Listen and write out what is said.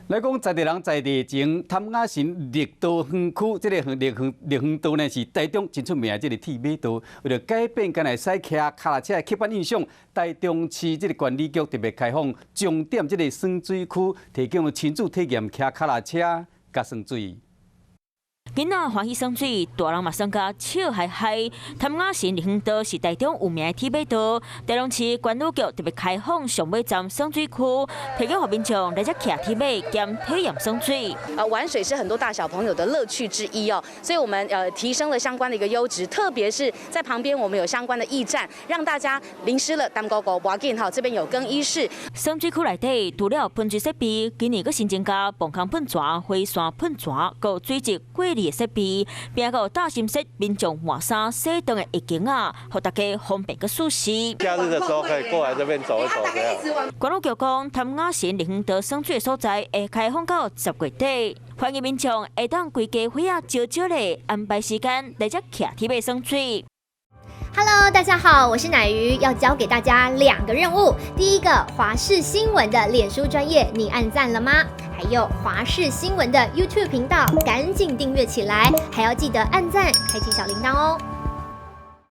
来讲在地人在地前，潭雅神绿道园区这个绿园道呢是台中真出名的这个铁马道，为了改变刚才驶骑脚踏车的刻板印象，台中市这个管理局特别开放重点这个酸水区，提供亲自体验骑脚踏车加酸水。 囡仔欢喜耍水，大人嘛算甲笑嗨嗨。潭雅神绿园道是台中有名的铁马道，台中市管理局特别开放上尾站耍水区，提供予民众来这骑铁马兼体验耍水。玩水是很多大小朋友的乐趣之一哦，所以我们提升了相关的一个优质，特别是在旁边我们有相关的驿站，让大家淋湿了当高高不要紧哈，这边有更衣室。耍水区内底除了喷水设备，今年佫新增加磅空喷泉、火山喷泉，佮水质过滤的设备，并佮有大型室民众换衫、洗灯的浴巾啊，让大家方便佮舒适。假日的时候可以过来这边走一走，这样。管理局讲，潭雅神绿园道耍水的所在会开放到10月底，欢迎民众会当规家伙啊少少的安排时间来这骑铁马耍水。 Hello， 大家好，我是乃瑜，要教给大家2个任务。第一个，华视新闻的脸书专页，你按赞了吗？还有华视新闻的 YouTube 频道，赶紧订阅起来，还要记得按赞，开启小铃铛哦。